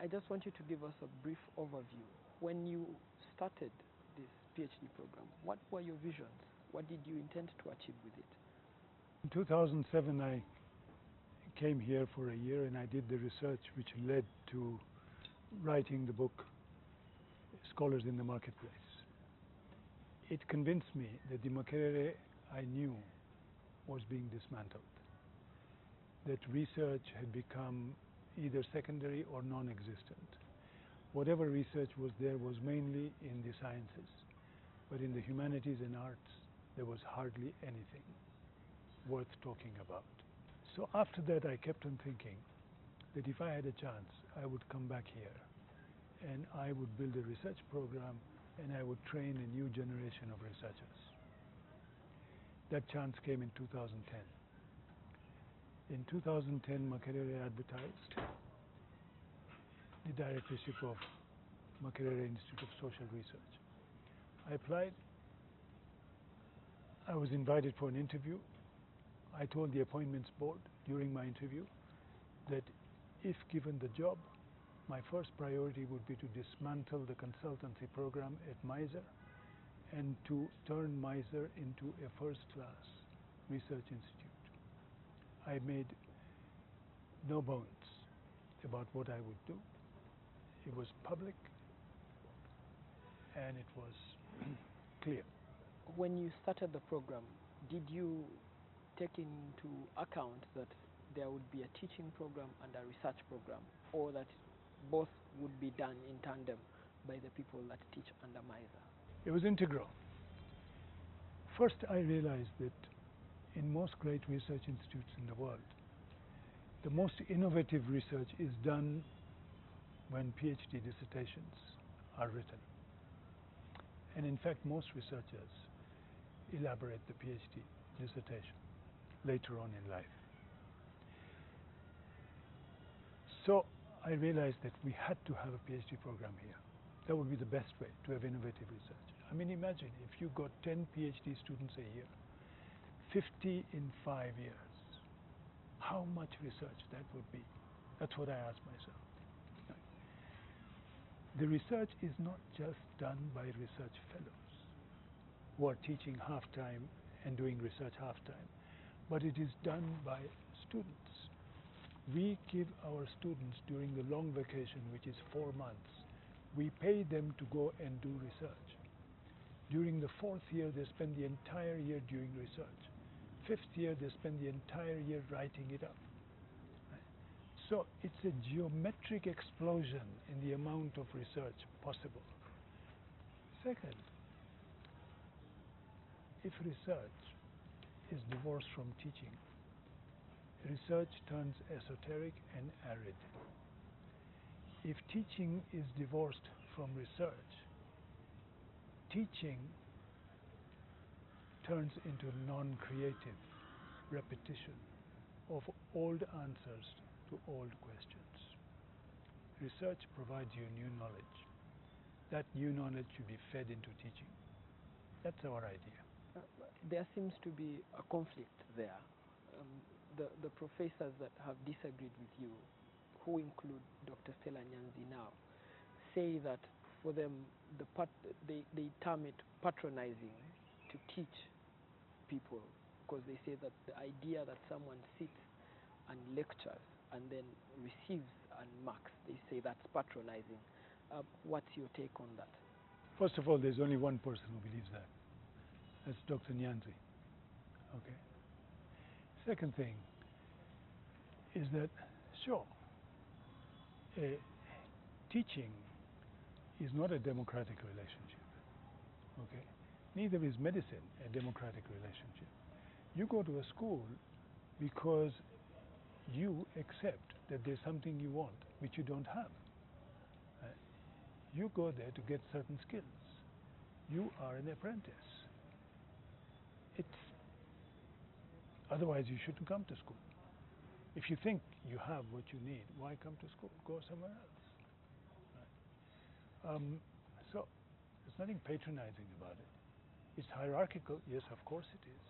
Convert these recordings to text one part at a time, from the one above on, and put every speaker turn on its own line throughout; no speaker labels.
I just want you to give us a brief overview. When you started this PhD program, what were your visions? What did you intend to achieve with it?
In 2007, I came here for a year and I did the research which led to writing the book, Scholars in the Marketplace. It convinced me that the Makerere I knew was being dismantled, that research had become either secondary or non-existent. Whatever research was there was mainly in the sciences, but in the humanities and arts there was hardly anything worth talking about. So after that I kept on thinking that if I had a chance I would come back here and I would build a research program and I would train a new generation of researchers. That chance came in 2010. In 2010, Makerere advertised the directorship of Makerere Institute of Social Research. I applied. I was invited for an interview. I told the appointments board during my interview that if given the job, my first priority would be to dismantle the consultancy program at Miser and to turn Miser into a first-class research institute. I made no bones about what I would do. It was public and it was clear.
When you started the program, did you take into account that there would be a teaching program and a research program, or that both would be done in tandem by the people that teach under Miser?
It was integral. First, I realized that in most great research institutes in the world, the most innovative research is done when PhD dissertations are written. And in fact, most researchers elaborate the PhD dissertation later on in life. So I realized that we had to have a PhD program here. That would be the best way to have innovative research. I mean, imagine if you got 10 PhD students a year, 50 in 5 years, how much research that would be. That's what I asked myself. The research is not just done by research fellows who are teaching half-time and doing research half-time, but it is done by students. We give our students during the long vacation, which is 4 months, we pay them to go and do research. During the 4th year, they spend the entire year doing research. 5th year, they spend the entire year writing it up. So it's a geometric explosion in the amount of research possible. Second, if research is divorced from teaching, research turns esoteric and arid. If teaching is divorced from research, teaching turns into non-creative repetition of old answers to old questions. Research provides you new knowledge. That new knowledge should be fed into teaching. That's our idea.
There seems to be a conflict there. The professors that have disagreed with you, who include Dr. Stella Nyanzi now, say that for them, they term it patronizing to teach people, because they say that the idea that someone sits and lectures and then receives and marks, they say that's patronizing. What's your take on that?
First of all, there's only one person who believes that. That's Dr. Nyanzi. Okay. Second thing is that, sure, teaching is not a democratic relationship. Okay. Neither is medicine a democratic relationship. You go to a school because you accept that there's something you want which you don't have. You go there to get certain skills. You are an apprentice. Otherwise you shouldn't come to school. If you think you have what you need, why come to school? Go somewhere else. Right? So there's nothing patronizing about it. It's hierarchical. Yes, of course it is.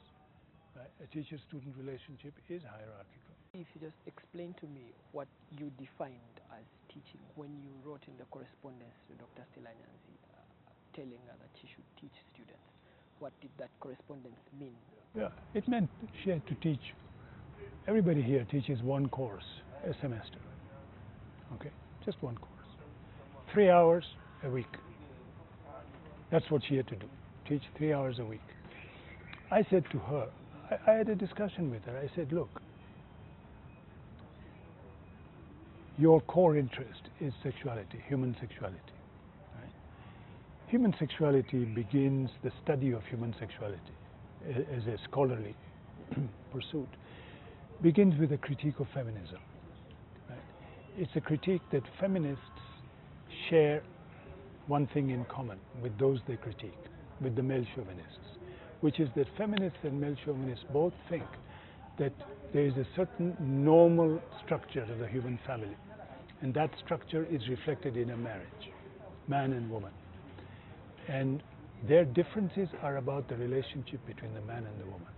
Right? A teacher-student relationship is hierarchical.
If you just explain to me what you defined as teaching when you wrote in the correspondence to Dr. Stella Nyanzi telling her that she should teach students? What did that correspondence mean?
Yeah, it meant she had to teach. Everybody here teaches one course a semester. Okay, just one course. 3 hours a week. That's what she had to do, teach 3 hours a week. I said to her, I had a discussion with her. I said, look, your core interest is sexuality, human sexuality. Right? Human sexuality begins, the study of human sexuality as a scholarly pursuit, begins with a critique of feminism. Right? It's a critique that feminists share one thing in common with those they critique, with the male chauvinists, which is that feminists and male chauvinists both think that there is a certain normal structure of the human family, and that structure is reflected in a marriage, man and woman. And their differences are about the relationship between the man and the woman.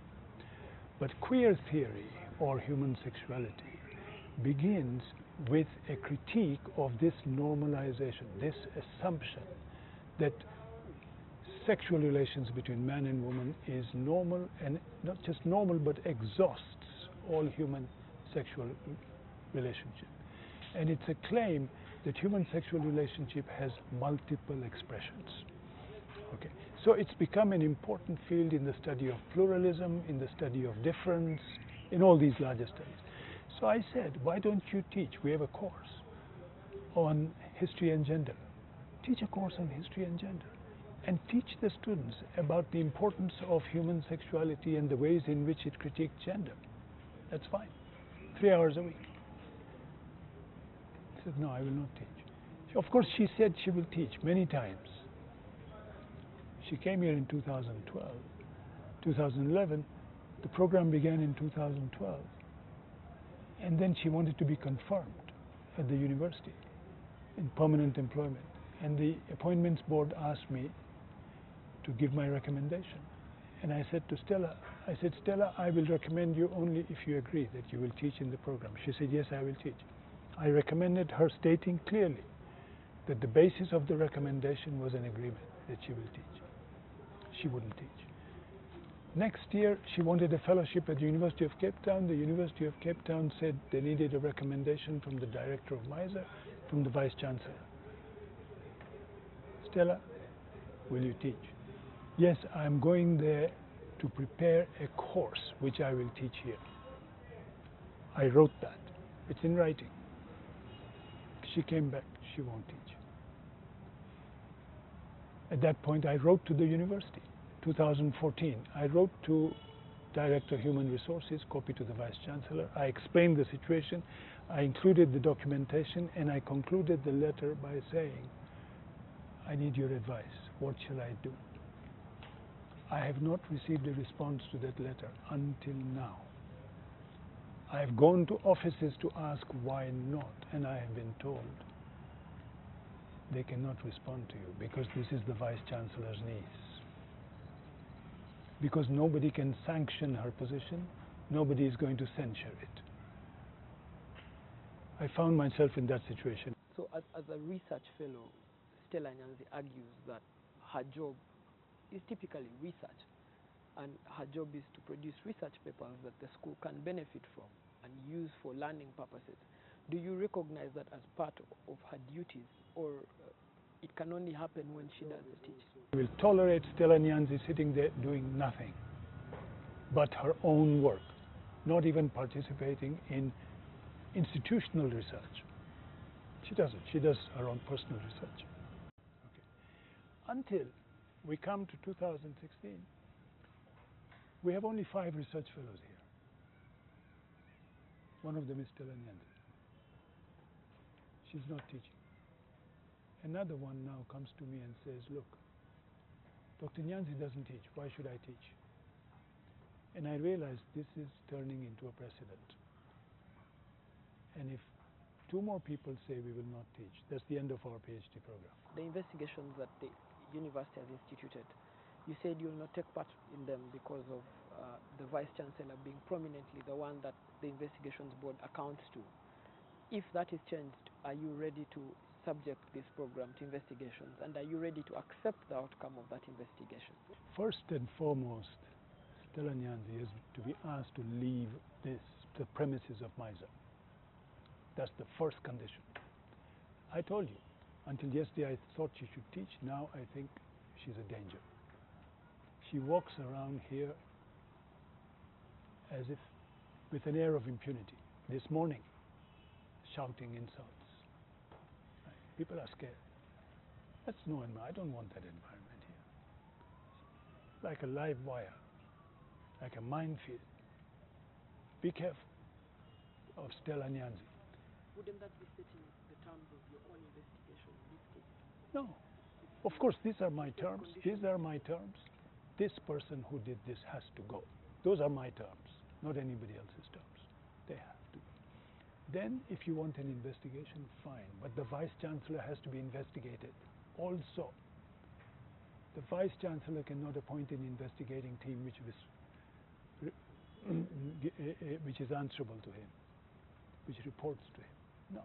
But queer theory, or human sexuality, begins with a critique of this normalization, this assumption that sexual relations between man and woman is normal, and not just normal but exhausts all human sexual relationship. And it's a claim that human sexual relationship has multiple expressions. Okay. So it's become an important field in the study of pluralism, in the study of difference, in all these larger studies. So I said, why don't you teach? We have a course on history and gender. Teach a course on history and gender, and teach the students about the importance of human sexuality and the ways in which it critiques gender. That's fine. 3 hours a week. I said, no, I will not teach. Of course, she said she will teach many times. She came here in 2012. 2011, the program began in 2012. And then she wanted to be confirmed at the university in permanent employment. And the appointments board asked me to give my recommendation. And I said to Stella, Stella, I will recommend you only if you agree that you will teach in the program. She said, yes, I will teach. I recommended her, stating clearly that the basis of the recommendation was an agreement that she will teach. She wouldn't teach. Next year, she wanted a fellowship at the University of Cape Town. The University of Cape Town said they needed a recommendation from the director of MISA, from the vice chancellor. Stella, will you teach? Yes, I'm going there to prepare a course which I will teach here. I wrote that. It's in writing. She came back, she won't teach. At that point, I wrote to the university. 2014, I wrote to Director of Human Resources, copy to the Vice Chancellor. I explained the situation, I included the documentation, and I concluded the letter by saying, I need your advice. What shall I do? I have not received a response to that letter until now. I have gone to offices to ask why not, and I have been told they cannot respond to you because this is the Vice Chancellor's niece. Because nobody can sanction her position, nobody is going to censure it. I found myself in that situation.
So as a research fellow, Stella Nyanzi argues that her job is typically research, and her job is to produce research papers that the school can benefit from and use for learning purposes. Do you recognize that as part of her duties, or it can only happen when she does the teaching?
We will tolerate Stella Nyanzi sitting there doing nothing but her own work, not even participating in institutional research. She doesn't. She does her own personal research. Okay. Until we come to 2016, we have only 5 research fellows here. One of them is Stella Nyanzi. She's not teaching. Another one now comes to me and says, look, Dr. Nyanzi doesn't teach. Why should I teach? And I realize this is turning into a precedent. And if 2 more people say we will not teach, that's the end of our PhD program.
The investigations that the university has instituted, you said you will not take part in them because of the Vice Chancellor being prominently the one that the investigations board accounts to. If that is changed, are you ready to subject this program to investigations, and are you ready to accept the outcome of that investigation?
First and foremost, Stella Nyanzi is to be asked to leave the premises of MISA. That's the first condition. I told you, until yesterday I thought she should teach. Now I think she's a danger. She walks around here as if with an air of impunity. This morning, shouting insults. People are scared. That's no environment. I don't want that environment here. Like a live wire, like a minefield. Be careful of Stella Nyanzi.
Wouldn't that be setting the terms of your own investigation in this case?
No. Of course, these are my terms. These are my terms. This person who did this has to go. Those are my terms, not anybody else's terms. They have to. Then, if you want an investigation, fine. But the Vice-Chancellor has to be investigated also. The Vice-Chancellor cannot appoint an investigating team which is answerable to him, which reports to him. No.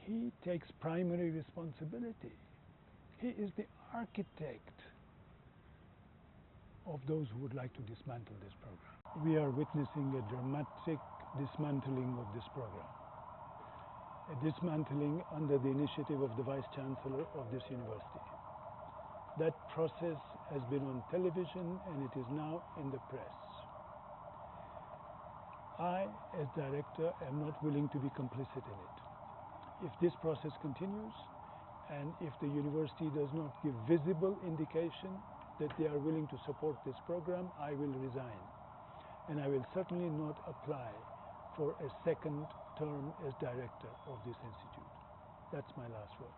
He takes primary responsibility. He is the architect of those who would like to dismantle this program. We are witnessing a dramatic dismantling of this program. A dismantling under the initiative of the Vice-Chancellor of this university. That process has been on television and it is now in the press. I, as director, am not willing to be complicit in it. If this process continues and if the university does not give visible indication that they are willing to support this program, I will resign. And I will certainly not apply for a second term as director of this institute. That's my last word.